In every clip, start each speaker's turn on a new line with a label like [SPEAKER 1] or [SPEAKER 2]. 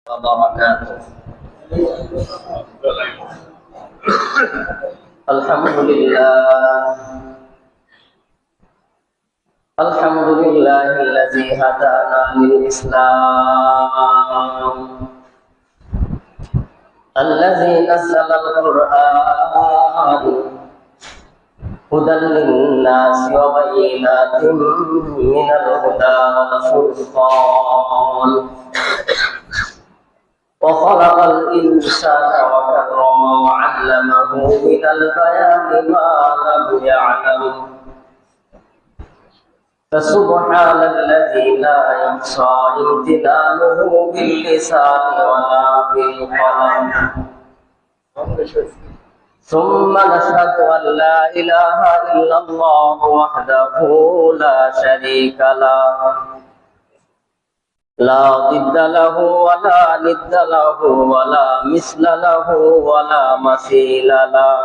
[SPEAKER 1] وبركاته. الحمد لله الذي هدانا للإسلام، الذي نزل القرآن هدى للناس وبينات من الهدى والفرقان، وخلق الإنسان وكرمه وعلمه من البيان ما لم يعلم، فسبحان الذي لا يحصى امتنانه باللسان ولا بالقلم. ثم نشهد أن لا إله إلا الله وحده لا شريك له، لا ضد له ولا ند له ولا مثل له ولا مثيل له.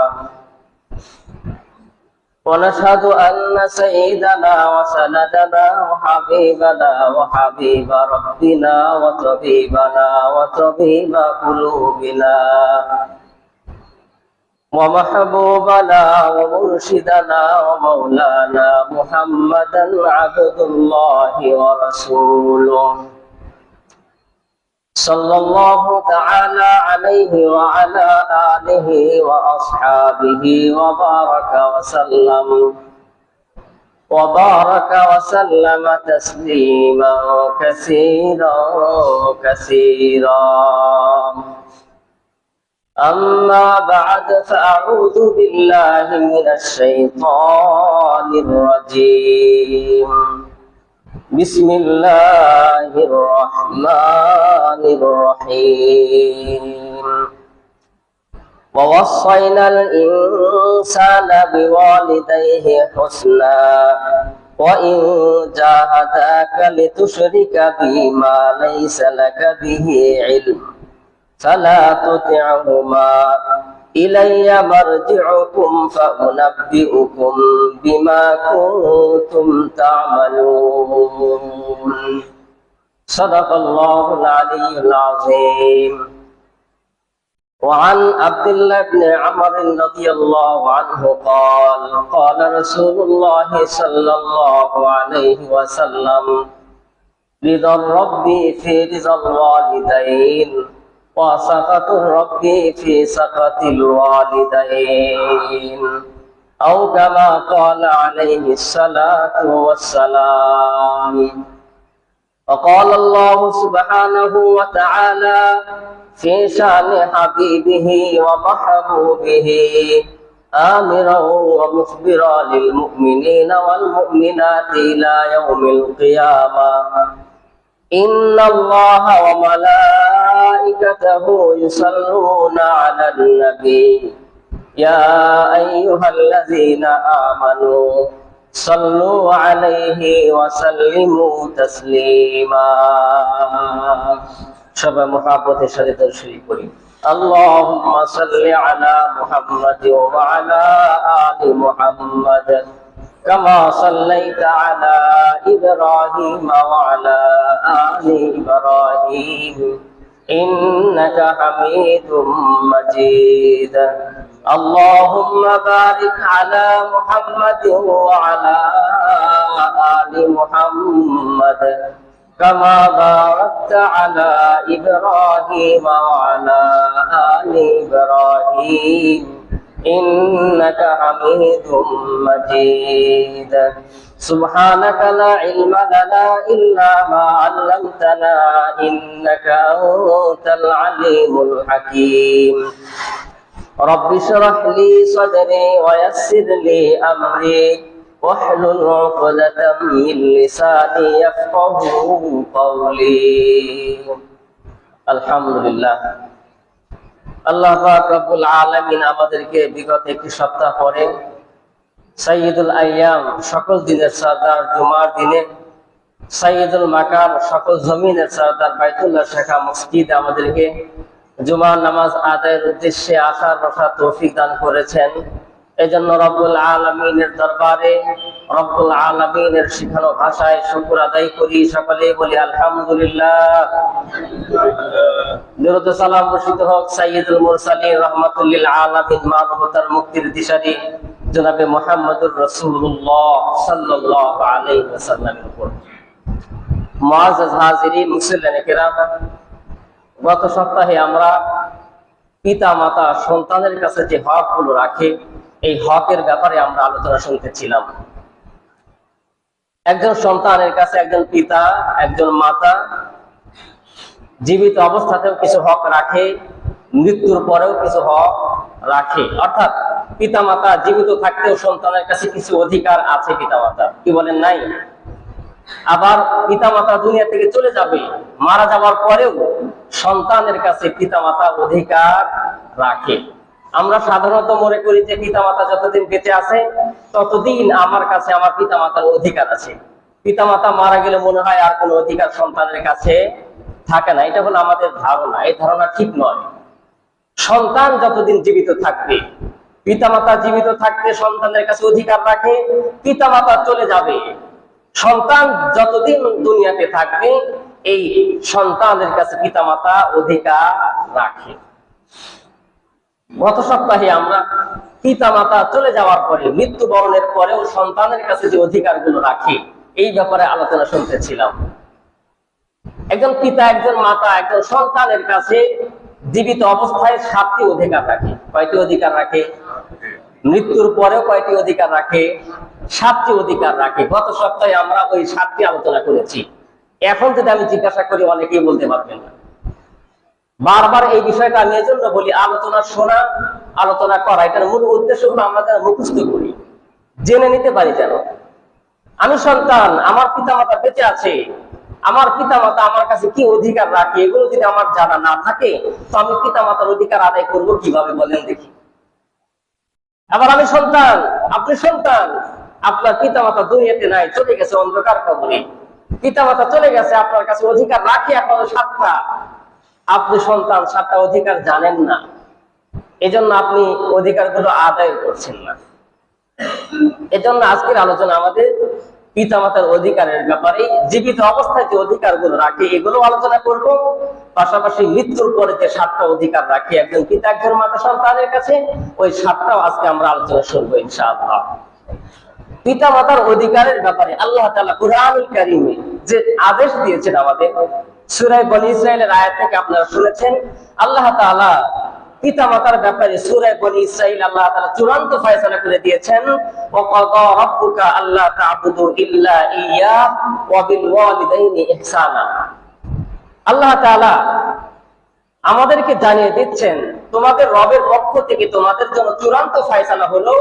[SPEAKER 1] ونشهد أن سيدنا وسندنا وحبيبنا وحبيب ربنا وطبيبنا وطبيب قلوبنا ومحبوبنا ومرشدنا ومولانا محمدا عبد الله ورسوله، صلى الله تعالى عليه وعلى آله وأصحابه وبارك وسلم تسليما كثيرا كثيرا. أما بعد، فأعوذ بالله من الشيطان الرجيم. بسم الله الرحمن الرحيم. ووصينا الإنسان بوالديه حسنا وإن جاهداك لتشرك بي ما ليس لك به علم فلا تطعهما، إلي مرجعكم فأنبئكم بما كنتم تعملون. صدق الله العلي العظيم. وعن عبد الله بن عمر رضي الله عنه قال: قال رسول الله صلى الله عليه وسلم: رضا الرب في رضا الوالدين، وسخط الرب في سخط الوالدين، أو كما قال عليه الصلاة والسلام. وقال الله سبحانه وتعالى في شأن حبيبه ومحبوبه آمرا ومخبرا للمؤمنين والمؤمنات إلى يوم القيامة: إن الله وملائكته يصلون على النبي، يا أيها الذين آمنوا صلوا عليه وسلموا تسليما. সবাই মুহাব্বতের সাথে দরুদ শরীফ পড়ি। আল্লাহুম্মা সাল্লি আলা মুহাম্মাদ ওয়া আলা আলি মুহাম্মাদ كما صليت على إبراهيم وعلى آل إبراهيم إنك حميد مجيد. اللهم بارك على محمد وعلى آل محمد كما باركت على إبراهيم وعلى آل إبراهيم إنك حميد مجيد. سبحانك لا علم لنا إلا ما علمتنا إنك أنت العليم الحكيم. رب اشرح لي صدري ويسر لي أمري واحلل عقدة من لساني يفقهوا قولي. الحمد لله. আল্লাহ পাক রব্বুল আলামিন আমাদেরকে বিগত একটি সপ্তাহ পরে সাইয়্যিদুল আইয়াম, সকল দিনের সরদার জুমার দিনে সাইয়্যিদুল মাকাম, সকল জমিনের সরদার বাইতুল্লাহ শাখা মসজিদ আমাদেরকে জুমার নামাজ আদায়ের উদ্দেশ্যে আসার বসার তৌফিক দান করেছেন। এজন্য রব্বুল আলামিনের দরবারে রব্বুল আলামিনের শিখানো ভাষায় শুকর আদায় করি। সকলে বলি আলহামদুলিল্লাহ। দরুদ ও সালাম বর্ষিত হোক সাইয়্যিদুল মুরসালিন রাহমাতুল লিল আলামিন মানবতার মুক্তির দিশারি জনাবে মুহাম্মদুর রাসূলুল্লাহ সাল্লাল্লাহু আলাইহি ওয়াসাল্লামের উপর। মুআজ্জাজ হাজিরিন মুসল্লিয়ানে কিরাম, গত সপ্তাহে আমরা পিতা মাতা সন্তানের কাছে যে হকগুলো রাখে এই হকের ব্যাপারে আমরা আলোচনা শুনতেছিলাম। একজন সন্তানের কাছে একজন পিতা একজন মাতা জীবিত অবস্থাতেও কিছু হক রাখে, মৃত্যুর পরেও কিছু হক রাখে। অর্থাৎ পিতা মাতা জীবিত থাকতেও সন্তানের কাছে কিছু অধিকার আছে পিতা মাতা, কি বলেন নাই? আবার পিতা মাতা দুনিয়া থেকে চলে যাবে, মারা যাওয়ার পরেও সন্তানের কাছে পিতা মাতা অধিকার রাখে। আমরা সাধারণত মনে করি যে পিতা মাতা যতদিন বেঁচে আছে ততদিন আমার কাছে আমার পিতা মাতার অধিকার আছে, পিতা মাতা মারা গেলে মনে হয় আর কোনো অধিকার সন্তানের কাছে থাকে না। এটা হলো আমাদের ধারণা, এই ধারণা ঠিক নয়। সন্তান যতদিন জীবিত থাকবে, পিতা মাতা জীবিত থাকতে সন্তানের কাছে অধিকার রাখে। পিতা মাতা চলে যাবে, সন্তান যতদিন দুনিয়াতে থাকবে এই সন্তানের কাছে পিতা মাতা অধিকার রাখে। গত সপ্তাহে আমরা পিতা মাতা চলে যাওয়ার পরে মৃত্যুবরণের পরেও সন্তানের কাছে যে অধিকারগুলো রাখে এই ব্যাপারে আলোচনা শুনতেছিলাম। একজন পিতা একজন মাতা একজন সন্তানের কাছে জীবিত অবস্থায় 7টি অধিকার রাখে। কয়টি অধিকার রাখে? মৃত্যুর পরেও কয়টি অধিকার রাখে? 7টি অধিকার রাখে। গত সপ্তাহে আমরা ওই 7টি আলোচনা করেছি। এখন যদি আমি জিজ্ঞাসা করি অনেকেই বলতে পারবেন না। বারবার এই বিষয়টা আমি এই জন্য বলি, আলোচনা শোনা আলোচনা করা এটার মূল উদ্দেশ্য হলো আমরা যেন মুখস্থ করি, জেনে নিতে পারি। যেন আমি সন্তান, আমার পিতা মাতা বেঁচে আছে, আমার পিতা মাতা আমার কাছে কি অধিকার রাখে এগুলো যদি আমার জানা না থাকে তো আমি পিতা মাতার অধিকার আদায় করবো কিভাবে বলেন দেখি? আবার আমি সন্তান, আপনি সন্তান, আপনার পিতা মাতা দুনিয়াতে নাই, চলে গেছে অন্ধকার কবরে, পিতা মাতা চলে গেছে, আপনার কাছে অধিকার রাখে এখনো 7টা। আপনি সন্তান, 7টা অধিকার জানেন না, এজন্য আপনি অধিকারগুলো আদায় করছেন না। এজন্য আজকের আলোচনা আমাদের পিতা মাতার অধিকারের ব্যাপারে, জীবিত অবস্থায় যে অধিকারগুলো রাখে এগুলো আলোচনা করব। পাশাপাশি মৃত্যুর পরে যে 7টা অধিকার রাখে একজন পিতা একজন মাতা সন্তানের কাছে, ওই 7টাও আজকে আমরা আলোচনা শুনবো ইনশাআল্লাহ। পিতা মাতার অধিকারের ব্যাপারে আল্লাহ তাআলা কুরআনুল কারীমে যে আদেশ দিয়েছেন আমাদের, সূরা বনী ইসরাঈলের আয়াত থেকে আপনারা শুনেছেন। আল্লাহ তাআলা পিতা মাতার ব্যাপারে সূরা বনী ইসরাঈল আল্লাহ তাআলা চূড়ান্ত ফয়সালা করে দিয়েছেন, ওয়াকাদা রাব্বুকা আল্লা তা'বুদু ইল্লা ইয়্যাহ ওয়া বিল ওয়ালিদাইনি ইহসানা। আল্লাহ তাআলা আমাদেরকে জানিয়ে দিচ্ছেন তোমাদের রবের পক্ষ থেকে তোমাদের জন্য চূড়ান্ত ফয়সালা হলো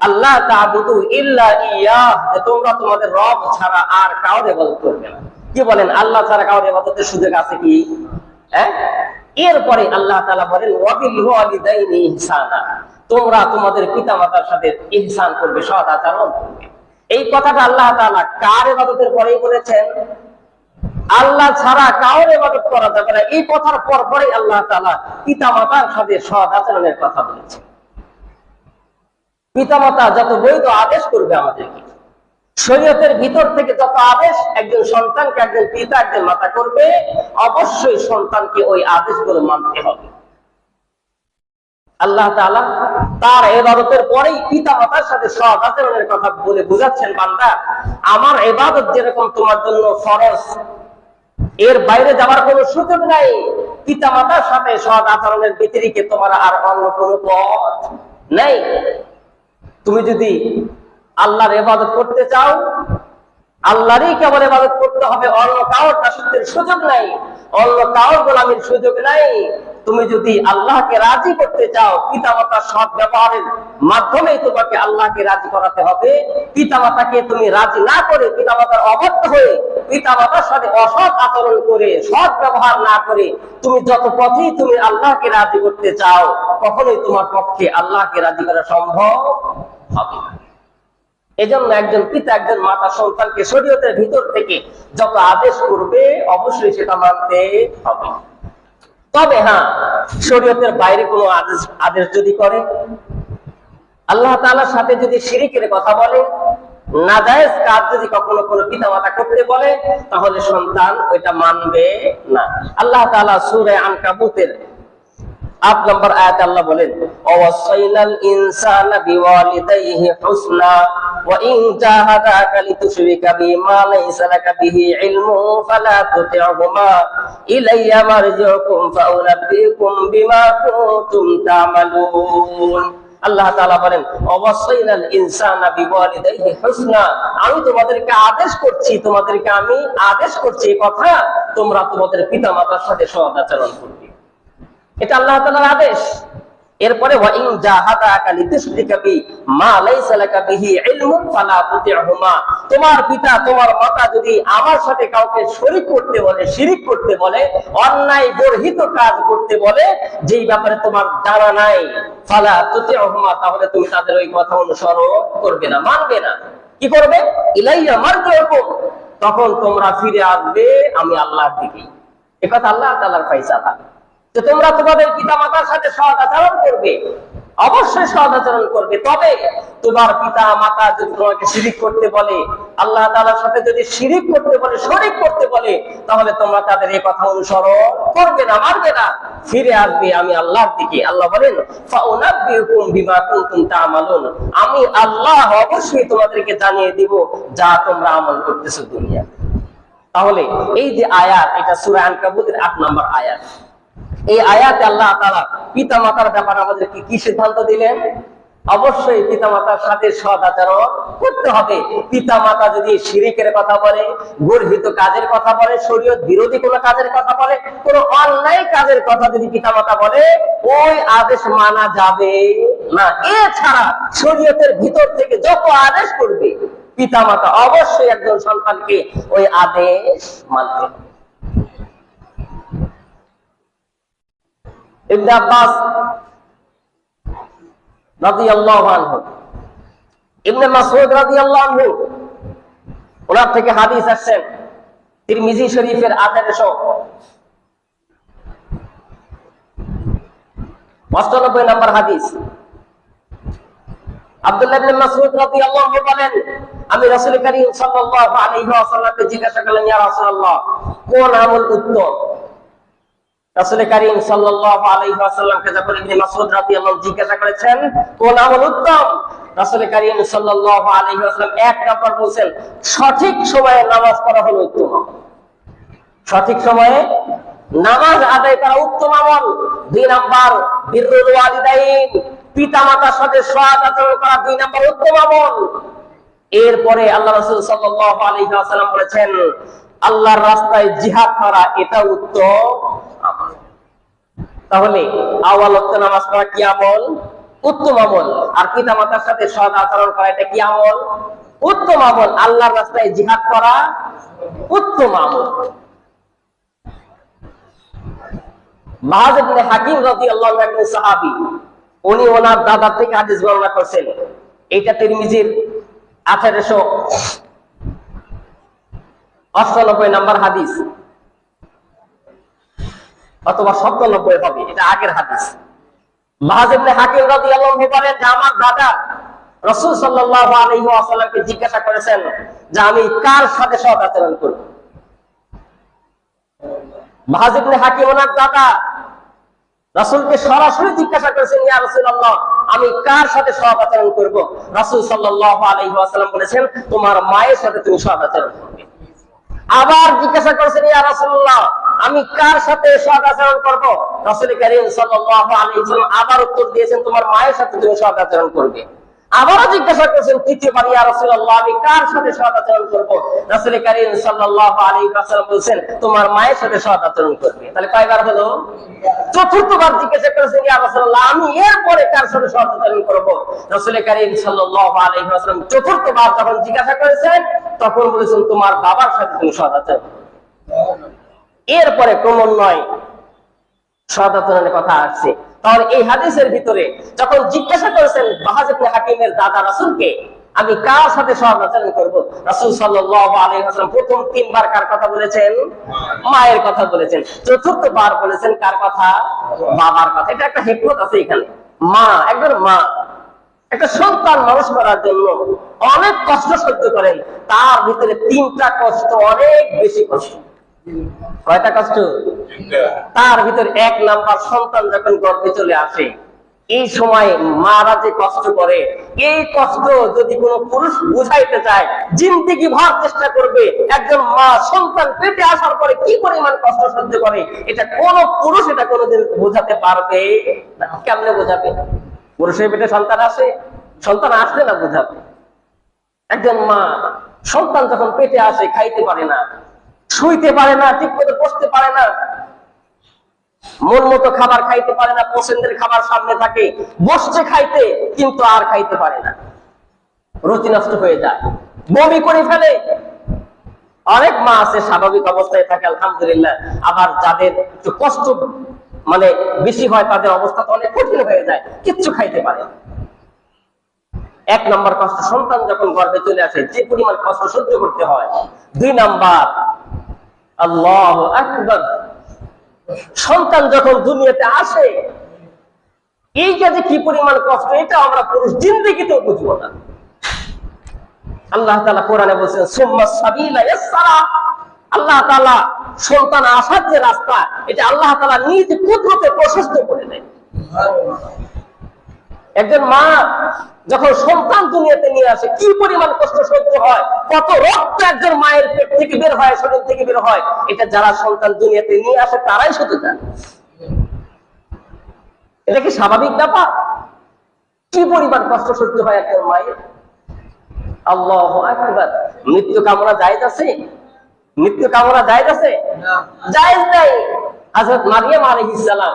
[SPEAKER 1] আল্লা তা'বুদু ইল্লা ইয়্যাহ, যে তোমরা তোমাদের রব ছাড়া আর কাউকে ইবাদত করবে না। কি বলেন? আল্লাহ ছাড়া কাউকে ইবাদতের সুযোগ আছে কি? হ্যাঁ। এরপরে আল্লাহ তাআলা বলেন ওয়া বিল ওয়ালিদাইনি ইহসানা, তোমরা তোমাদের পিতামাতার সাথে ইহসান করবে, সৎ আচরণ করবে। এই কথাটা আল্লাহ তাআলা কার ইবাদতের পরেই বলেছেন? আল্লাহ ছাড়া কাউর ইবাদত করা যাবে না। এই কথার পরপরই আল্লাহ তাআলা পিতামাতার সাথে সৎ আচরণের কথা বলেছেন। পিতামাতা যত বৈধ আদেশ করবে আমাদেরকে, শরীয়তের ভিতর থেকে যত আদেশ একজন সন্তানকে একজন পিতা একজন মাতা করবে, অবশ্যই সন্তানকে ওই আদেশগুলো মানতে হবে। আল্লাহ তাআলা তার ইবাদতের পরেই পিতা মাতার সাথে সৎ আচরণের কথা বলে বোঝাচ্ছেন, বান্দা আমার ইবাদত যেরকম তোমার জন্য ফরজ, এর বাইরে যাওয়ার কোনো সুযোগ নাই। পিতা মাতার সাথে সৎ আচরণের ব্যতিরিক্ত তোমার আর অন্য কোনো পথ নাই। তুমি যদি আল্লাহর ইবাদত করতে চাও, আল্লাহরই কেবল ইবাদত করতে হবে, অন্য কারোর দাসত্বের সুযোগ নাই, অন্য কারোর গোলামীর সুযোগ নাই। তুমি যদি আল্লাহকে রাজি করতে চাও, পিতামাতার সৎ ব্যবহারের মাধ্যমেই তোমাকে আল্লাহকে রাজি করাতে হবে। পিতামাতাকে তুমি রাজি না করে, পিতামাতার অবাধ্য হয়ে, পিতামাতার সাথে অসৎ আচরণ করে, সৎ ব্যবহার না করে তুমি যত পথেই তুমি আল্লাহকে রাজি করতে চাও, কখনোই তোমার পক্ষে আল্লাহকে রাজি করা সম্ভব হবে না। এজন্য একজন পিতা একজন মাতা সন্তানকে শরীয়তের ভিতর থেকে যত আদেশ করবে অবশ্যই সেটা মানতে হবে। তবে হ্যাঁ, শরীয়তের বাইরে কোনো আদেশ যদি করে, আল্লাহ তাআলার সাথে যদি শিরকের কথা বলে, নাজায়েজ কাজ যদি কখনো কোনো পিতামাতা করতে বলে তাহলে সন্তান ওইটা মানবে না। আল্লাহ তাআলা সূরা আনকাবুতের 8 নম্বর আয়াতে আল্লাহ বলেন, ওয়াসাইনাল ইনসানা বিওয়ালিদাইহি হুসনা ওয়া ইন জাহাদাকা লিতুশরিকা বিমা লাইসা লাকা বিহি ইলমু ফালা তুতি'হুমা ইলাইয়া মারজিউকুম ফাউনাব্বিউকুম বিমা কুনতুম তা'মালুন। আল্লাহ তাআলা বলেন, ওয়াসাইনাল ইনসানা বিওয়ালিদাইহি হুসনা, আমি তোমাদেরকে আদেশ করছি, তোমাদেরকে আমি আদেশ করছি এই কথা, তোমরা তোমাদের পিতামাতার সাথে সদাচরণ করবে। এটা আল্লাহ তাআলার আদেশ। এরপরে ওয়া ইন জাহাদাকা লিতুশরিকা বি মা লাইসা লাকা বিহি ইলমুন ফালা তুতি'হুমা, তোমার পিতা তোমার মাতা যদি আমার সাথে কাউকে শরীক করতে বলে, শিরিক করতে বলে, অন্যায় গর্হিত কাজ করতে বলে যেই ব্যাপারে তোমার জানা নাই, ফালা তুতি'হুমা, তাহলে তুমি তাদের ওই কথা অনুসরণ করবে না, মানবে না। কি করবে? ইলাইয়া মারজিউকুম, তখন তোমরা ফিরে আসবে আমি আল্লাহর দিকে। এই কথা আল্লাহ তাআলার ফয়সালা। তো তোমরা তোমাদের পিতামাতার সাথে সদাচরণ করবে, অবশ্যই সদাচরণ করবে। তবে তোমার পিতা মাতা যদি তোমাকে শিরিক করতে বলে, আল্লাহ তাআলার সাথে যদি শিরিক করতে বলে, শরীক করতে বলে, তাহলে তোমরা তাদের এই কথা অনুসরণ করবে না, মানবে না, ফিরে আসবে আমি আল্লাহর দিকে। আল্লাহ বলেন, ফাউনাব্বিউকুম বিমা কুনতুম তা'মালুন, আমি আল্লাহ অবশ্যই তোমাদেরকে জানিয়ে দিব যা তোমরা আমল করতেছো দুনিয়াতে। তাহলে এই যে আয়াত, এটা সূরা আনকাবুতের 8 নম্বর আয়াত। এই আয়াতে আল্লাহ তাআলা পিতামাতার ব্যাপারে আমাদেরকে কি সিদ্ধান্ত দিলেন? অবশ্যই পিতামাতার সাথে সদাচরণ করতে হবে। পিতামাতা যদি শিরিকের কথা বলে, গর্হিত কাজের কথা বলে, শরীয়ত বিরোধী কোনো কাজের কথা বলে, কোনো অন্যায় কাজের কথা যদি পিতামাতা বলে, ওই আদেশ মানা যাবে না। এছাড়া শরীয়তের ভিতর থেকে যত আদেশ করবে পিতামাতা, অবশ্যই একজন সন্তানকে ওই আদেশ মানতে হবে। ইবনে আব্বাস রাদিয়াল্লাহু আনহু, ইবনে মাসউদ রাদিয়াল্লাহু আনহু, ওনার থেকে হাদিস আসছেন তিরমিজি শরীফের 1898 নম্বর হাদিস। আব্দুল্লাহ ইবনে মাসউদ রাদিয়াল্লাহু আনহু বলেন, আমি রাসূল কারীম সাল্লাল্লাহু আলাইহি ওয়াসাল্লামকে জিজ্ঞাসা করলাম, ইয়া রাসূলুল্লাহ, কোন আমল উত্তম? রাসূল কারীম সাল্লাল্লাহু আলাইহি ওয়াসাল্লামকে যখন ইবনে মাসউদ রাদিয়াল্লাহু আনহু জিজ্ঞাসা করেছেন কোন আমল উত্তম, রাসূল কারীম সাল্লাল্লাহু আলাইহি ওয়াসাল্লাম এক নাম্বার বলেন, সঠিক সময়ে নামাজ পড়া হলো উত্তম। সঠিক সময়ে নামাজ আদায় করা উত্তম আমল। 2 নাম্বার বিররুল ওয়ালিদাইন, পিতামাতার সাথে সৎ আচরণ করা 2 নাম্বার উত্তম আমল। এরপরে আল্লাহ রাসূল সাল্লাল্লাহু আলাইহি ওয়াসাল্লাম বলেছেন, আল্লাহর রাস্তায় জিহাদ করা, এটা উত্তম আমল। তাহলে আওয়াল ওয়াক্তে নামাজ পড়া কি আমল? উত্তম আমল। আর পিতামাতার সাথে সৎ আচরণ করা, এটা কি আমল? উত্তম আমল। আল্লাহর রাস্তায় জিহাদ করা উত্তম আমল। মাআজ ইবনে হাকিম রাদিয়াল্লাহু আনহু একজন সাহাবী, উনি ওনার দাদা থেকে হাদিস বর্ণনা করেছেন। এটা তিরমিজির 1898 নম্বর হাদিস, অথবা 97 হবে, এটা আগের হাদিস। মাআজ ইবনে হাকিম রাদিয়াল্লাহু আনহু বলেন যে আমার দাদা রাসূল সাল্লাল্লাহু আলাইহি ওয়াসাল্লামকে জিজ্ঞাসা করেছেন যে আমি কার সাথে সৎ আচরণ করব। মাআজ ইবনে হাকিম ওনার দাদা রাসূলকে সরাসরি জিজ্ঞাসা করেছেন, ইয়া রাসূলুল্লাহ, আমি কার সাথে সৎ আচরণ করব? রাসূল সাল্লাল্লাহু আলাইহি ওয়াসাল্লাম বলেছেন, তোমার মায়ের সাথে তুমি সৎ আচরণ করবে। আবার জিজ্ঞাসা করেছেন, ইয়া রাসূলুল্লাহ, আমি কার সাথে সৎ আচরণ করব? রাসূল কারীম সাল্লাল্লাহু আলাইহি ওয়াসাল্লাম আবার উত্তর দিয়েছেন, তোমার মায়ের সাথে তুমি সৎ আচরণ করবে। আবারও জিজ্ঞাসা করেছেন তৃতীয়বার, ইয়া রাসূলুল্লাহ, আমি কার সাথে সৎ আচরণ করব? রাসূল কারীম সাল্লাল্লাহু আলাইহি ওয়াসাল্লাম বলেছেন, তোমার মায়ের সাথে সৎ আচরণ করবে। তাহলে কয়বার হলো? চতুর্থবার জিজ্ঞাসা করেছেন, ইয়া রাসূলুল্লাহ, আমি এরপরে কার সাথে সৎ আচরণ করব? রাসূল কারীম সাল্লাল্লাহু আলাইহি ওয়াসাল্লাম চতুর্থবার যখন জিজ্ঞাসা করেছেন তখন বলেছেন, তোমার বাবার সাথে তুমি সৎ আচরণ করবে। এরপরে ক্রমান্বয়ে সৎ আচরণের কথা আসছে। তাহলে এই হাদিসের ভিতরে যখন জিজ্ঞাসা করেছেন মাআজ ইবনে হাকিমের দাদা রাসূলকে, আমি কার সাথে সৎ আচরণ করব, রাসূল সাল্লাল্লাহু আলাইহি ওয়াসাল্লাম প্রথম 3 বার কার কথা বলেছেন? মায়ের কথা বলেছেন। চতুর্থবার বলেছেন কার কথা? বাবার কথা। এটা একটা হিকমত আছে এখানে। মা, একজন মা একটা সন্তান মানুষ করার জন্য অনেক কষ্ট সহ্য করেন, তার ভিতরে 3টা কষ্ট অনেক বেশি কষ্ট। কয়টা কষ্ট? তার ভিতরে 1 নাম্বার, সন্তান যখন গর্ভে চলে আসে এই সময় মারা যে কষ্ট করে, এই কষ্ট যদি কোনো পুরুষ বুঝাইতে চায় জিন্দেগি ভর চেষ্টা করবে। একজন মা সন্তান পেটে আসার পরে কি পরিমাণ কষ্ট সহ্য করে এটা কোন পুরুষ এটা কোনোদিন বোঝাতে পারবে না। কেমনে বোঝাবে? পুরুষের পেটে সন্তান আসে, সন্তান আসলে না বোঝাবে। একজন মা সন্তান যখন পেটে আসে খাইতে পারে না, শুইতে পারে না, ঠিক মতো বসতে পারে না, মন মতো খাবার খাইতে পারে না, পছন্দের খাবার সামনে থাকে, বসছে খাইতে কিন্তু আর খাইতে পারে না, রুচি নষ্ট হয়ে যায়, বমি করে ফেলে। অনেক মা আছে স্বাভাবিক অবস্থায় থাকে আলহামদুলিল্লাহ, আবার যাদের একটু কষ্ট বেশি হয় তাদের অবস্থা তো অনেক কঠিন হয়ে যায়, কিচ্ছু খাইতে পারে না। 1 নাম্বার কষ্ট, সন্তান যখন গর্ভে চলে আসে যে পরিমাণ কষ্ট সহ্য করতে হয়। 2 নাম্বার, আল্লাহু আকবার, সন্তান যখন দুনিয়াতে আসে এইটা যে কি পরিমাণ কষ্ট এটা আমরা পুরুষ জিন্দেগিতেও বুঝবো না। আল্লাহ তাআলা কোরআনে বলেছেন সুম্মা সাবিলা ইয়াসরা, আল্লাহ তাআলা সন্তান আসার যে রাস্তা এটা আল্লাহ তাআলা নিজ কুদরতে প্রশস্ত করে দেন। একজন মা যখন সন্তান দুনিয়াতে নিয়ে আসে কি পরিমাণ কষ্ট সহ্য হয়, কত রক্ত একজন মায়ের পেট থেকে বের হয়, শরীর থেকে বের হয়, এটা যারা সন্তান দুনিয়াতে নিয়ে আসে তারাই শুধু জানে। এটা কি স্বাভাবিক ব্যাপার? কি পরিমাণ কষ্ট সহ্য হয় একজন মায়ের। আল্লাহু আকবার। মৃত্যু কামনা জায়েজ আছে? মৃত্যু কামনা জায়েজ আছে? জায়েজ নাই। হযরত মারিয়াম আলাইহিস সালাম,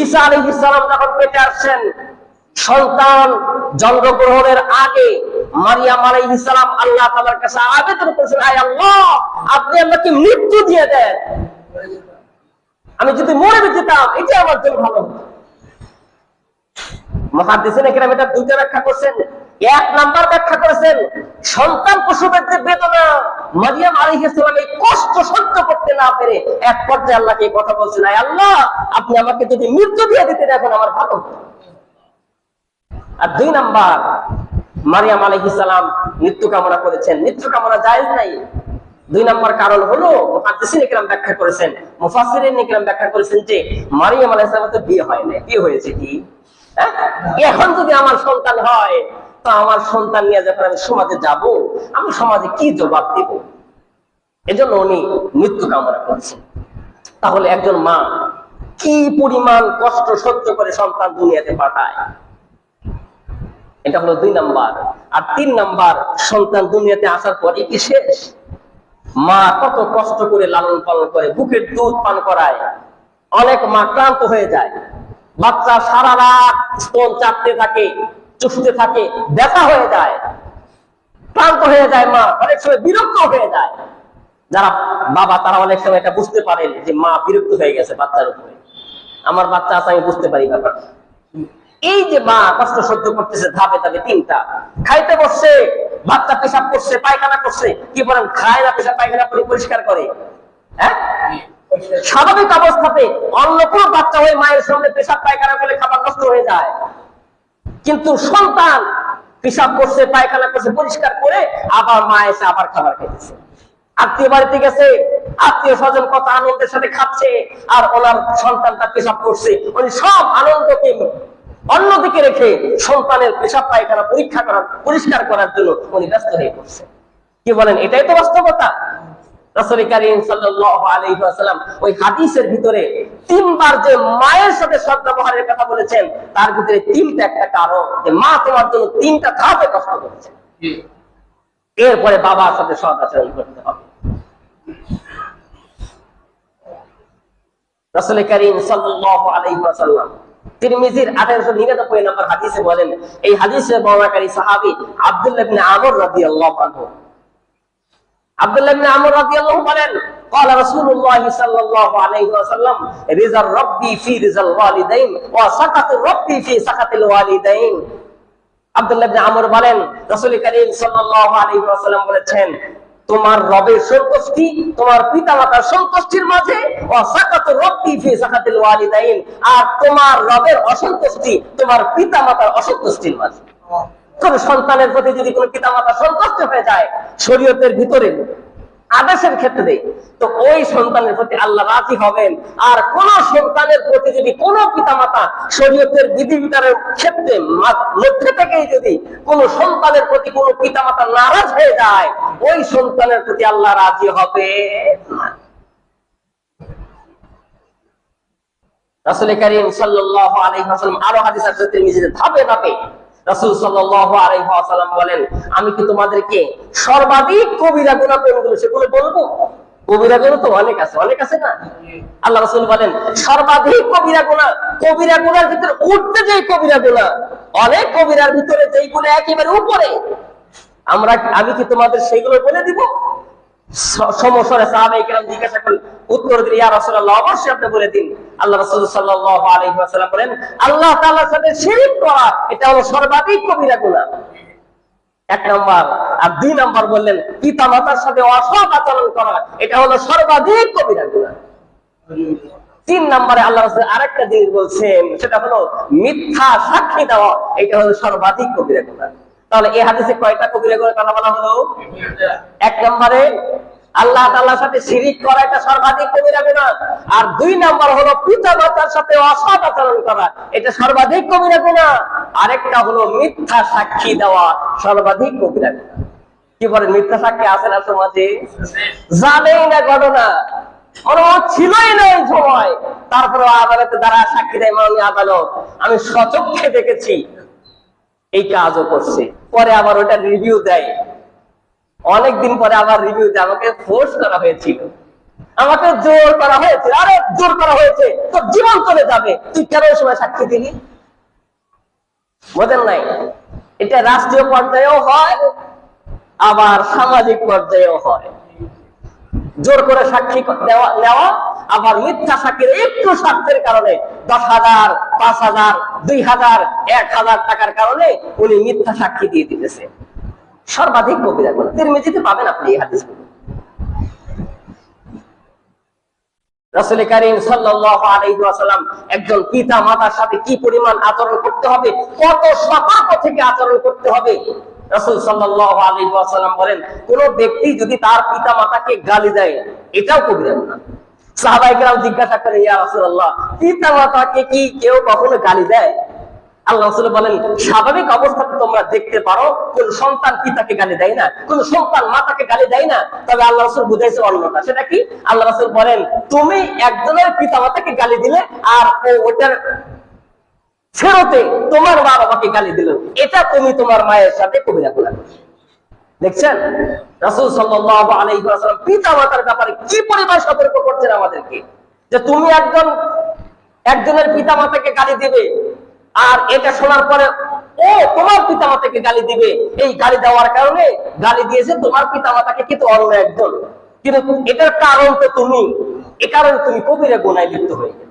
[SPEAKER 1] ঈসা আলাইহিস সালাম যখন পেটে আসছেন, সন্তান জন্মগ্রহণের আগে মারিয়াম আলাইহিস সালাম আল্লাহ তাআলার কাছে আবেদন করেছেন, আয় আল্লাহ, আপনি আমাকে মৃত্যু দিয়ে দেন, আমি যদি মরে যেতাম এটা আমার জন্য ভালো হতো। মুহাদ্দিসিনে কেরাম এটা 2টা ব্যাখ্যা করছেন। 1 নাম্বার ব্যাখ্যা করেছেন সন্তান প্রসবের যে বেদনা, মারিয়াম আলাইহিস সালাম এই কষ্ট সহ্য করতে না পেরে এক পর্যায়ে আল্লাহকে এই কথা বলছেন, আয় আল্লাহ, আপনি আমাকে যদি মৃত্যু দিয়ে দিতেন এখন আমার ভালো হতো। আর 2 নাম্বার, মারিয়াম আলাইহিস সালাম মৃত্যু কামনা করেছেন, মৃত্যু কামনা জায়েজ নাই। 2 নাম্বার কারণ হলো মুহাদ্দিসিনে কেরাম ব্যাখ্যা করেছেন, মুফাসসিরিনে কেরাম ব্যাখ্যা করেছেন যে মারিয়াম আলাইহিস সালামের তো বিয়ে হয় না, বিয়ে হয়েছে কি? এখন যদি আমার সন্তান হয় তো আমার সন্তান নিয়ে যখন আমি সমাজে যাব আমি সমাজে কি জবাব দেব, এজন্য উনি মৃত্যু কামনা করেছেন। তাহলে একজন মা কি পরিমাণ কষ্ট সহ্য করে সন্তান দুনিয়াতে পাঠায়, এটা হলো 2 নাম্বার। আর 3 নাম্বার, সন্তান দুনিয়াতে আসার পরে কি শেষ? মা কত কষ্ট করে লালন পালন করে, বুকের দুধ পান করায়, অনেক মা ক্লান্ত হয়ে যায়, বাচ্চা সারা রাত স্তন চাপতে থাকে, চুষতে থাকে, ব্যথা হয়ে যায়, ক্লান্ত হয়ে যায়, মা অনেক সময় বিরক্ত হয়ে যায়। যারা বাবা তারা অনেক সময় এটা বুঝতে পারেন যে মা বিরক্ত হয়ে গেছে বাচ্চার উপরে, আমার বাচ্চা আছে আমি বুঝতে পারি ব্যাপারটা। এই যে মা কষ্ট সহ্য করতেছে ধাপে ধাপে 3টা, খাইতে বসছে, বাচ্চা পেশাব করছে, পায়খানা করছে, কি বলেন খায় না, পেশাব পায়খানা করে পরিষ্কার করে, হ্যাঁ স্বাভাবিক অবস্থাতে অন্য কোনো বাচ্চা হয়ে মায়ের সামনে পেশাব পায়খানা করে খাবার নষ্ট হয়ে যায়, কিন্তু সন্তান পেশাব করছে, পায়খানা করছে, পরিষ্কার করে আবার মা এসে আবার খাবার খেতেছে, আত্মীয় বাড়িতে গেছে, আত্মীয় স্বজন কত আনন্দের সাথে খাচ্ছে, আর ওনার সন্তানটা পেশাব করছে, উনি সব আনন্দকে অন্যদিকে রেখে সন্তানের পেশাব পায়খানা পরিষ্কার করার জন্য উনি ব্যস্ত হয়ে পড়ছে। কি বলেন, এটাই তো বাস্তবতা। রাসূল কারীম সাল্লাল্লাহু আলাইহি ওয়াসাল্লাম ওই হাদিসের ভিতরে 3 বার যে মায়ের সাথে সদ্ব্যবহারের কথা বলেছেন, তার ভিতরে 3টা একটা কারণ যে মা তোমার জন্য 3টা ধাপে কষ্ট করেছে। এরপরে বাবার সাথে সৎ আচরণ করতে হবে। রাসূল কারীম সাল্লাল্লাহু আলাইহি ওয়াসাল্লাম তিরমিজির 1899 নম্বর হাদিসে বলেন, এই হাদিসের বর্ণনাকারী সাহাবী আব্দুল্লাহ ইবনে আমর রাদিয়াল্লাহু আনহু, আব্দুল্লাহ ইবনে আমর রাদিয়াল্লাহু বলেন, قال رسول الله صلى الله عليه وسلم رضا ربي في رضا الوالدين وسخط ربي في سخط الوالدين। আব্দুল্লাহ ইবনে আমর বলেন রাসূল কারীম সাল্লাল্লাহু আলাইহি ওয়াসাল্লাম বলেছেন, তোমার রবের সন্তুষ্টি, তোমার পিতামাতার সন্তুষ্টির মাঝে, আর তোমার রবের অসন্তুষ্টি তোমার পিতামাতার অসন্তুষ্টির মাঝে। কোন সন্তানের প্রতি যদি কোন পিতামাতা সন্তুষ্ট হয়ে যায় শরীয়তের ভিতরে আদেশের ক্ষেত্রে, তো ওই সন্তানের প্রতি আল্লাহ রাজি হবেন। আর কোন সন্তানের প্রতি যদি কোন পিতামাতা শরীয়তের বিধিবিধানের ক্ষেত্রে মধ্যে থেকেই যদি কোন সন্তানের প্রতি কোন পিতামাতা নারাজ হয়ে যায়, ওই সন্তানের প্রতি আল্লাহ রাজি হবে না। রাসূল কারীম সাল্লাল্লাহু আলাইহি ওয়াসাল্লাম আরো হাদিস আছে তিরমিজিতে ধাপে ধাপে রাসূল সাল্লাল্লাহু আলাইহি ওয়াসাল্লাম বলেন, আমি কি তোমাদেরকে সর্বাধিক কবিরা গুনাহ কোনগুলো সেগুলো বলবো? কবিরা গুনাহ তো অনেক আছে না? আল্লাহ রাসূল বলেন সর্বাধিক কবিরা গুনাহর ভিতরে উঠতে যে কবিরা গুনাহ, অনেক কবিরার ভিতরে যেইগুলো একেবারে উপরে, আমি কি তোমাদের সেইগুলো বলে দিব? সমস্যার সাহাবায়ে কেরাম জিজ্ঞাসা করলেন, উত্তর দিলেন, ইয়া রাসূলুল্লাহ, অবশ্যই আপনি বলে দিন। আল্লাহ রাসূল সাল্লাল্লাহু আলাইহি ওয়াসাল্লাম বলেন, আল্লাহ তাআলার সাথে শিরক করা, এটা হলো সর্বাধিক কবিরা গুনাহ, এক নাম্বার। আর দুই নাম্বার বললেন পিতামাতার সাথে অসৎ আচরণ করা, এটা হলো সর্বাধিক কবিরা গুনাহ। তিন নম্বরে আল্লাহ রাসূল আরেকটা জিনিস বলছেন, সেটা হলো মিথ্যা সাক্ষী দেওয়া, এটা হলো সর্বাধিক কবিরা গুনাহ। তাহলে এই হাদিসে কয়টা কবিরা গুনাহ কথা বলা হলো? এক নম্বরে আল্লাহ তাআলার সাথে শিরক করা, এটা সর্বাধিক কবিরা গুনাহ। আর দুই নাম্বার হলো পিতামাতার সাথে অসৎ আচরণ করা, এটা সর্বাধিক কবিরা গুনাহ। আরেকটা হলো মিথ্যা সাক্ষী দেওয়া, সর্বাধিক কবিরা গুনাহ। কি বলে, মিথ্যা সাক্ষী আছে না সমাজে? জানেই না ঘটনা, ছিলই না এই সময়, তারপরে আদালতে দ্বারা সাক্ষী দেয়, মাননীয় আদালত, আমি স্বচক্ষে দেখেছি এই কাজও করছে। পরে আবার ওটা রিভিউ দেয়, অনেকদিন পরে আবার রিভিউ দেয়, আমাকে ফোর্স করা হয়েছিল, আমাকে জোর করা হয়েছে। আরে জোর করা হয়েছে, তোর জীবন চলে যাবে, তুই কেন ওই সময় সাক্ষী দিলি? বোঝেন নাই? এটা রাষ্ট্রীয় পর্যায়েও হয়, আবার সামাজিক পর্যায়েও হয়। জোর করে সাক্ষী নেওয়া, আবার মিথ্যা সাক্ষীর একটু স্বার্থের কারণে 10,000, 5,000, 2,000, 1,000 টাকার কারণে উনি মিথ্যা সাক্ষী দিয়ে দিতেছে, সর্বাধিক কবিরা গুনাহ। তিরমিজিতে পাবেন আপনি এই হাদিসগুলো। রাসূল কারীম সাল্লাল্লাহু আলাইহি ওয়াসাল্লাম একজন পিতা মাতার সাথে কি পরিমাণ আচরণ করতে হবে, কত সতর্ক থেকে আচরণ করতে হবে, রাসূল সাল্লাল্লাহু আলাইহি ওয়াসাল্লাম বলেন, কোন ব্যক্তি যদি তার পিতা মাতাকে গালি দেয়, এটাও কবিরা গুনাহ। সাহাবায়ে কেরাম জিজ্ঞাসা করেন, ইয়া রাসূলুল্লাহ, পিতা মাতাকে কি কেউ কখনো গালি দেয়? আল্লাহ রাসূল বলেন, স্বাভাবিক অবস্থাতে তোমরা দেখতে পারো কোন সন্তান পিতাকে গালি দেয় না, কোন সন্তান মাতাকে গালি দেয় না। তবে আল্লাহ রাসূল বুঝাইছে অন্যটা। সেটা কি? আল্লাহ রাসূল বলেন, তুমি একজনের পিতা মাতাকে গালি দিলে আর ওটার ফেরতে তোমার মা বাবাকে গালি দিল, এটা তুমি তোমার মায়ের সাথে কবিরা গুনাহ করছো। দেখছেন রাসূল সাল্লাল্লাহু আলাইহি ওয়াসাল্লাম পিতা মাতার ব্যাপারে কি পরিমাণ সতর্ক করছেন আমাদেরকে, যে তুমি একজনের পিতা মাতাকে গালি দিবে, আর এটা শোনার পরে ও তোমার পিতা মাতাকে গালি দিবে, এই গালি দেওয়ার কারণে গালি দিয়েছে তোমার পিতা মাতাকে কিন্তু অন্য একজন, কিন্তু এটার কারণ তো তুমি, এ কারণে তুমি কবিরা গুনাহে লিপ্ত হয়ে গেলে।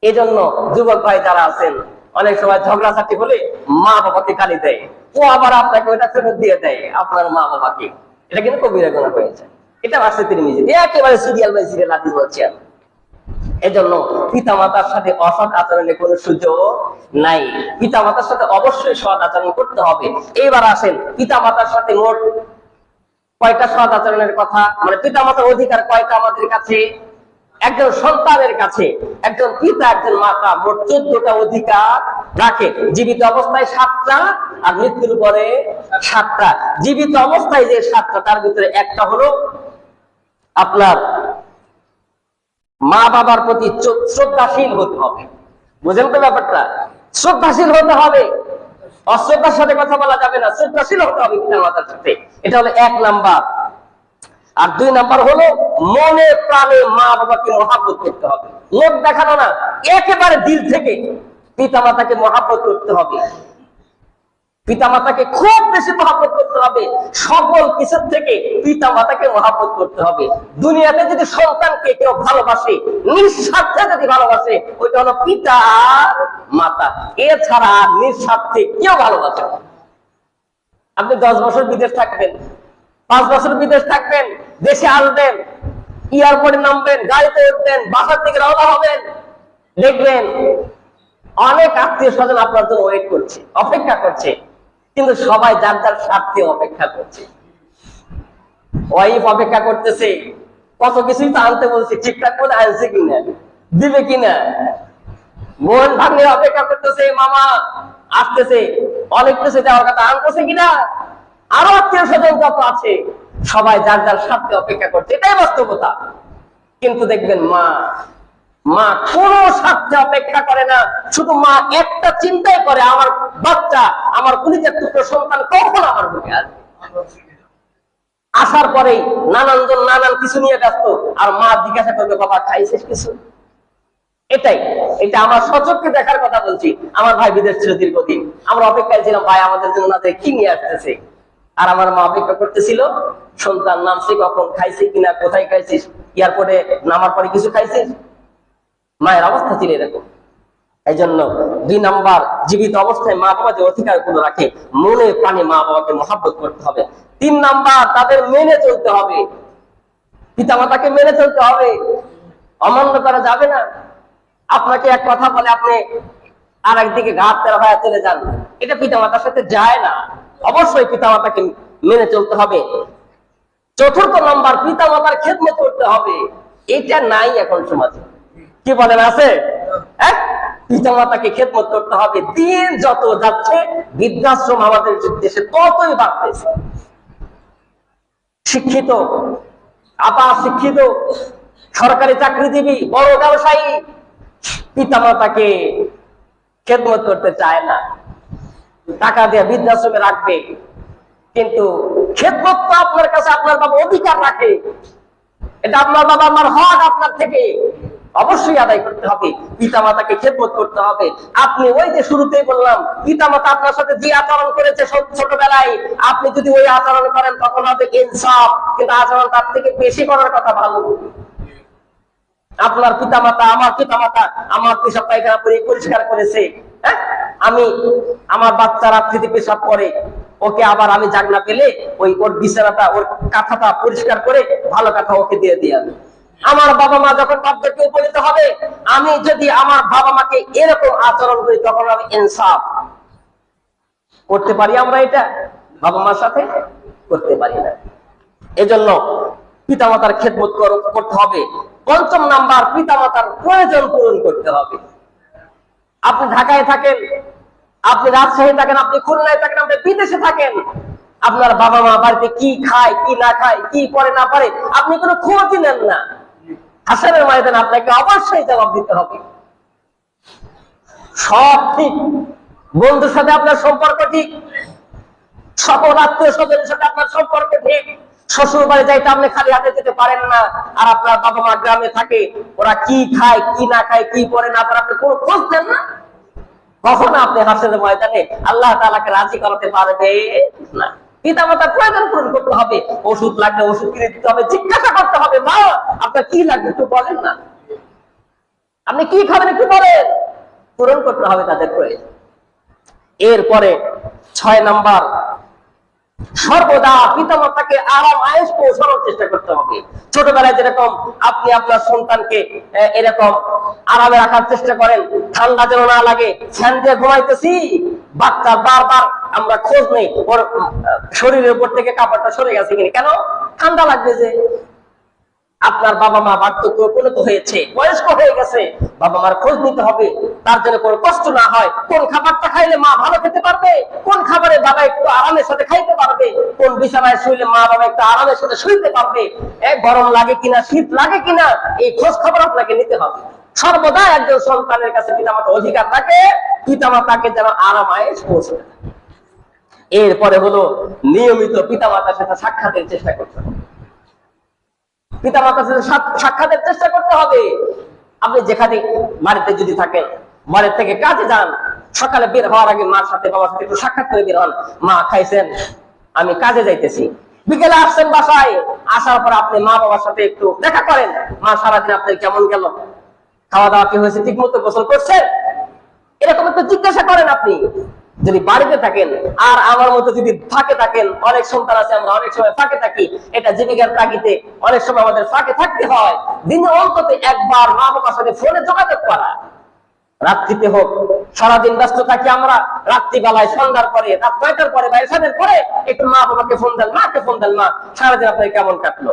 [SPEAKER 1] এই জন্য যুবক ভাই যারা আছেন, অনেক সময় ঝগড়াঝাটি হলে মা বাবাকে গালি দেয়, ও আবার আপনাকে ওটা ফেরত দিয়ে দেয় আপনার মা বাবাকে, এটা কিন্তু কবিরা গুনাহ হয়ে যায়। এটা আছে তিরমিজিতে, একেবারে সিরিয়াল বাই সিরিয়াল হাদিস বলছি আমি। এজন্য পিতা মাতার সাথে অসৎ আচরণের কোনো সুযোগ নাই, পিতা মাতার সাথে অবশ্যই সৎ আচরণ করতে হবে। এইবার আসেন পিতা মাতার সাথে মোট কয়টা সৎ আচরণের কথা, মানে পিতা মাতার অধিকার কয়টা আমাদের কাছে? একজন সন্তানের কাছে একজন পিতা একজন মাতা মোট 14টা অধিকার রাখে। জীবিত অবস্থায় 7টা, আর মৃত্যুর পরে 7টা। জীবিত অবস্থায় যে 7টা, তার ভিতরে একটা হলো আপনার মা বাবার প্রতি শ্রদ্ধাশীল হতে হবে। বুঝেন তো ব্যাপারটা? শ্রদ্ধাশীল হতে হবে, অশ্রদ্ধার সাথে কথা বলা যাবে না, শ্রদ্ধাশীল হতে হবে পিতা মাতার সাথে। এটা হলো 1 নাম্বার। আর 2 নাম্বার হলো মনে প্রাণে মা বাবাকে মহব্বত করতে হবে। লোক দেখানো না, একেবারে দিল থেকে পিতা মাতাকে মহব্বত করতে হবে। পিতা মাতাকে খুব বেশি মহব্বত করতে হবে, সকল কিছুর থেকে পিতা মাতাকে মহব্বত করতে হবে। দুনিয়াতে যদি সন্তানকে কেউ ভালোবাসে, নিঃস্বার্থে যদি ভালোবাসে, ওইটা হলো পিতা আর মাতা, এছাড়া নিঃস্বার্থে কেউ ভালোবাসে না। আপনি 10 বছর বিদেশ থাকবেন, 5 বছর বিদেশ থাকবেন, দেশে আসবেন, এয়ারপোর্টে নামবেন, গাড়িতে উঠবেন, বাসার থেকে রওনা হবেন, দেখবেন অনেক আত্মীয় স্বজন আপনার জন্য ওয়েট করছে, অপেক্ষা করছে, কিন্তু সবাই যার যার স্বার্থে অপেক্ষা করছে। ওয়াইফ অপেক্ষা করতেছে, কত কিছুই তো আনতে বলছে, ঠিকঠাক করে আনছে কিনা, দিবে কিনা। বোন ভাগ্নে অপেক্ষা করতেছে, মামা আসতেছে, অনেক কিছু দেওয়ার কথা, আনতেছে কিনা। আরো আত্মীয় স্বজন কত আছে, সবাই যার যার স্বার্থে অপেক্ষা করছে, এটাই বাস্তবতা। কিন্তু দেখবেন মা কোন স্বার্থে অপেক্ষা করে না, শুধু মা একটা চিন্তাই করে, আমার বাচ্চা, আমার কলিজার টুকরো সন্তান কখন আমার বুকে আসবে। আসার পরেই নানান কিছু নিয়ে ব্যস্ত, আর মা জিজ্ঞাসা করবে, বাবা খাইছিস কিছু? এটা আমার সচক্ষে দেখার কথা বলছি। আমার ভাই বিদেশ ছিল দীর্ঘদিন, আমরা অপেক্ষায় ছিলাম, ভাই আমাদের জন্য ওনাদের কি নিয়ে আসতেছে। আর আমার মা অপেক্ষা করতেছিল, সন্তান নামছে কখন, খাইছে কিনা, কোথায় খাইছিস, এয়ারপোর্টে নামার পরে কিছু খাইছিস। মায়ের অবস্থা ছিল এরকম। এই জন্য 2 নাম্বার, জীবিত অবস্থায় মা বাবা যে অধিকার গুলো রাখে, মনে প্রাণে মা বাবাকে মহাব্বত করতে হবে। 3 নাম্বার, তাদের মেনে চলতে হবে, পিতা মাতাকে মেনে চলতে হবে, অমান্য করা যাবে না। আপনাকে এক কথা বলে, আপনি আর একদিকে ঘাট তেরা ভাইয়া চলে যান, এটা পিতা মাতার সাথে যায় না। অবশ্যই পিতা মাতাকে মেনে চলতে হবে। 4র্থ নাম্বার, পিতা মাতার খেদমত করতে হবে। এটা নাই এখন সমাজে, কি বলেন, আছে? পিতা মাতাকে খেদমত করতে হবে। দিন যত যাচ্ছে, বৃদ্ধাশ্রম আমাদের দেশে ততই বাড়তেছে। শিক্ষিত, আপা শিক্ষিত, সরকারি চাকরিজীবী, বড় ব্যবসায়ী, পিতা মাতাকে খেদমত করতে চায় না, টাকা দিয়ে বৃদ্ধাশ্রমে রাখবে, কিন্তু খেদমত তো আপনার কাছে আপনার বাবা অধিকার রাখে, এটা আপনার বাবা আমার হক, আপনার থেকে অবশ্যই আদায় করতে হবে। পিতা মাতাকে খেদমত করতে হবে। আপনি ওই যে শুরুতেই বললাম, পিতা মাতা আপনার সাথে যে আচরণ করেছে ছোটবেলায়, আপনি যদি ওই আচরণ করেন তখন হবে ইনসাফ, কিন্তু আচরণ তার থেকে বেশি করার কথা ভালো। আপনার পিতা মাতা, আমার পেশাব পায়খানা পরিষ্কার করেছে, আমি আমার বাচ্চা রাত্রিতে পেশাব করে, ওকে আবার আমি জাগনা পেলে ওর বিছানাটা, ওর কাঁথাটা পরিষ্কার করে ভালো কাঁথা ওকে দিয়ে দিয়ে। আমার বাবা মা যখন বার্ধক্যে উপনীত হবে, আমি যদি আমার বাবা মাকে এরকম আচরণ করি, তখন আমি ইনসাফ করতে পারি। আমরা এটা বাবা মার সাথে করতে পারি না। এজন্য পিতামাতার খেদমত করতে হবে। 5ম নাম্বার, পিতামাতার প্রয়োজন পূরণ করতে হবে। আপনি ঢাকায় থাকেন, আপনি রাজশাহী থাকেন, আপনি খুলনায় থাকেন, আপনি বিদেশে থাকেন, আপনার বাবা মা বাড়িতে কি খায়, কি না খায়, কি করে না পারে, আপনি কোনো খোঁজই নেন না। হাসরের ময়দানে আপনাকে অবশ্যই জবাব দিতে হবে। সব ঠিক, বন্ধুর সাথে আপনার সম্পর্ক ঠিক, সকল আত্মীয় স্বজনের সাথে আপনার সম্পর্ক ঠিক, শ্বশুর বাড়ি যাইতে আপনি খালি হাতে যেতে পারেন না, আর আপনার বাবা মা গ্রামে থাকে, ওরা কি খায়, কি না খায়, কি করে না পারে, আপনি কোনো খোঁজ নেন না। কখনো আপনি হাসরের ময়দানে আল্লাহ তাআলাকে রাজি করাতে পারবে না। পিতা মাতার প্রয়োজন পূরণ করতে হবে। ওষুধ লাগলে ওষুধ কিনে দিতে হবে, জিজ্ঞাসা করতে হবে, মা আপনার কি লাগবে একটু বলেন না, আপনি কি খাবেন একটু বলেন, পূরণ করতে হবে তাদের প্রয়োজন। এরপরে 6 নাম্বার, সর্বদা পিতামাতাকে আরাম আয়েশ পৌঁছানোর চেষ্টা করতে হবে। ছোটবেলায় যেরকম আপনি আপনার সন্তানকে এরকম আরামে রাখার চেষ্টা করেন, ঠান্ডা যেন না লাগে, ফ্যান দিয়ে ঘুমাইতেছি, বাচ্চা বারবার আমরা খোঁজ নেই ওর শরীরের উপর থেকে কাপড়টা সরে গেছে কিনা, কেন? ঠান্ডা লাগবে যে। আপনার বাবা মা বার্ধক্য উপনীত হয়েছে, বয়স্ক হয়ে গেছে, বাবা মার খোঁজ নিতে হবে, তার জন্য কোনো কষ্ট না হয়। কোন খাবারটা খাইলে মা ভালো খেতে পারবে, কোন খাবারে বাবা একটু আরামের সাথে খাইতে পারবে, কোন বিছানায় শুইলে মা বাবা একটু আরামের সাথে শুইতে পারবে, গরম লাগে কিনা, শীত লাগে কিনা, এই খোঁজ খবর আপনাকে নিতে হবে। সর্বদা একজন সন্তানের কাছে পিতামাতা অধিকার থাকে, পিতামাতাকে যেন আরাম আয়েশ পৌঁছে দেয়। এরপরে হলো নিয়মিত পিতামাতার সাথে সাক্ষাতের চেষ্টা করতে হবে। পিতামাতার সাথে সাক্ষাতের চেষ্টা করতে হবে। আপনি যেখানে বাড়িতে যদি থাকেন, বাড়ির থেকে কাজে যান, সকালে বের হওয়ার আগে মার সাথে বাবার সাথে একটু সাক্ষাৎ করে বের হন, মা খাইছেন, আমি কাজে যাইতেছি। বিকেলে আসছেন বাসায়, আসার পর আপনি মা বাবার সাথে একটু দেখা করেন, মা সারাদিন আপনার কেমন গেল, খাওয়া দাওয়া কি হয়েছে, ঠিক মতো গোসল করছেন, এরকম একটু জিজ্ঞাসা করেন আপনি। যদি বাড়িতে থাকেন আর আমার মতো যদি ফাঁকে থাকেন, অনেক সন্তান আছে আমরা অনেক সময় ফাঁকে থাকি, এটা জীবিকার তাগিদে অনেক সময় আমাদের ফাঁকে থাকতে হয়। দিনে অন্তত একবার মা বাবার সাথে ফোনে যোগাযোগ করা, রাত্রিতে হোক, সারাদিন ব্যস্ত থাকি আমরা, রাত্রিবেলায় সন্ধ্যার পরে, রাত 9টার পরে বা এসাদের পরে একটু মা বাবাকে ফোন দেন, মাকে ফোন দেন, মা সারাদিন আপনার কেমন কাটলো,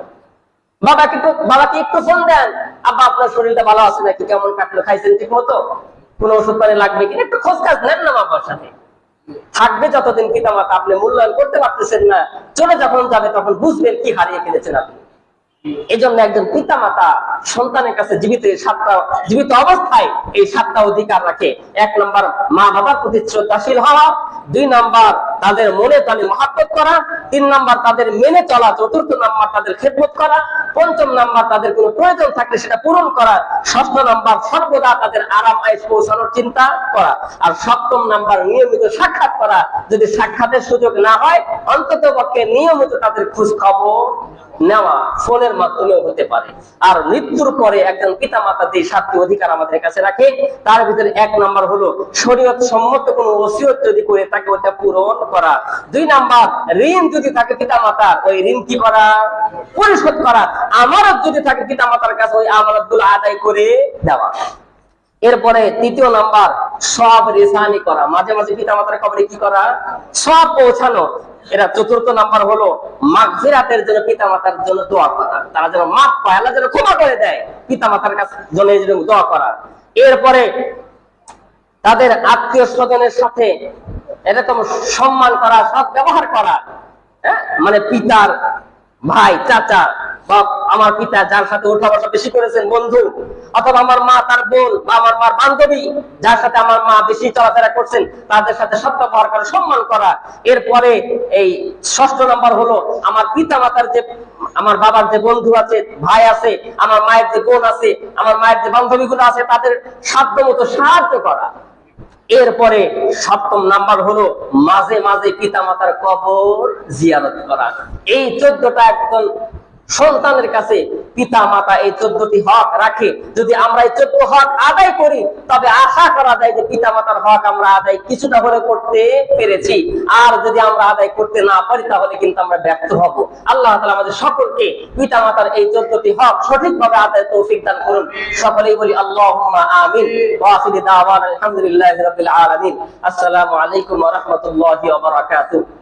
[SPEAKER 1] বাবাকে একটু ফোন দেন, আব্বা আপনার শরীরটা ভালো আছে নাকি, কেমন কাটলো, খাইছেন ঠিক মতো, কোনো ওষুধ পানি লাগবে কিনা, একটু খোঁজ কাজ নেন না বাবার সাথে। থাকবে যতদিন পিতা মাতা আপনি মূল্যায়ন করতে পারতেছেন না, চলে যখন যাবে তখন বুঝবেন কি হারিয়ে ফেলেছেন আপনি। এই জন্য একজন পিতা মাতা সন্তানের কাছে জীবিত অবস্থায় এই 7টা অধিকার রাখে। 1 নম্বর মা বাবার প্রতি শ্রদ্ধাশীল হওয়া, 2 নম্বর তাদের মনে প্রাণে মহব্বত করা, 3 নম্বর তাদের মেনে চলা, 4র্থ নম্বর তাদের খেদমত করা, 5ম নম্বর তাদের কোনো প্রয়োজন থাকলে সেটা পূরণ করা, 6ষ্ঠ নম্বর সর্বদা তাদের আরাম আয়েশ পৌঁছানোর চিন্তা করা, আর 7ম নম্বর নিয়মিত সাক্ষাৎ করা। যদি সাক্ষাতের সুযোগ না হয় অন্তত পক্ষে নিয়মিত তাদের খোঁজ খবর নেওয়া, ফোনের মাধ্যমেও হতে পারে। আর মৃত্যুর পরে একজন পিতা মাতা যে 7টি অধিকার আমাদের কাছে রাখে, তার ভিতরে 1 নম্বর হলো শরীয়ত সম্মত কোনো ওসিয়ত যদি করে থাকে ওটা পূরণ করা। 2 নম্বর ঋণ যদি থাকে পিতা মাতার, ওই ঋণ কি করা, পরিশোধ করা। আমানত যদি থাকে পিতা মাতার কাছে, ওই আমানত গুলো আদায় করে দেওয়া। এরপরে 3য় নাম্বার সব রেসানি করা, মাঝে মাঝে পিতা মাতার কবরে কি করা, সব পৌঁছানো। এরা 4র্থ নাম্বার হলো মাগফিরাতের জন্য পিতা মাতার জন্য দোয়া করা, তারা যেন মাফ পায়, আল্লাহ যেন ক্ষমা করে দেয়, পিতা মাতার কাছে জন্য এই জন্য দোয়া করা। এরপরে তাদের আত্মীয় স্বজনের সাথে এরকম সম্মান করা, সৎ ব্যবহার করা, হ্যাঁ, মানে পিতার ভাই, চাচা, বা আমার পিতা যার সাথে ওঠা বসা বেশি করেছেন, বন্ধু, অথবা আমার মা তার বোন বা আমার মার বান্ধবী যার সাথে আমার মা বেশি চলাফেরা করছেন, তাদের সাথে সৎ ব্যবহার করা, সম্মান করা। এরপরে এই 6ষ্ঠ নম্বর হলো আমার পিতা মাতার যে, আমার বাবার যে বন্ধু আছে, ভাই আছে, আমার মায়ের যে বোন আছে, আমার মায়ের যে বান্ধবীগুলো আছে, তাদের সাধ্যমতো সাহায্য করা। এরপরে 7ম নাম্বার হলো মাঝে মাঝে পিতা মাতার কবর জিয়ারত করা। এই 14টা একজন সন্তানের কাছে পিতা মাতা এই 14টি হক রাখে। যদি আমরা এই 14 হক আদায় করি তবে আশা করা যায় যে পিতা মাতার হক আমরা আদায় কিছুটা হলে করতে পেরেছি। আর যদি আমরা আদায় করতে না পারি তাহলে কিন্তু আমরা ব্যর্থ হব। আল্লাহ তাআলা আমাদের সকলকে পিতা মাতার এই 14টি হক সঠিকভাবে আদায় তৌফিক দান করুন। সকলেই বলি আল্লাহুম্মা আমিন। ওয়া আখিরু দাওয়ানা আলহামদুলিল্লাহি রাব্বিল আলামিন। আসসালামু আলাইকুম ওয়া রাহমাতুল্লাহি ওয়া বারাকাতুহু।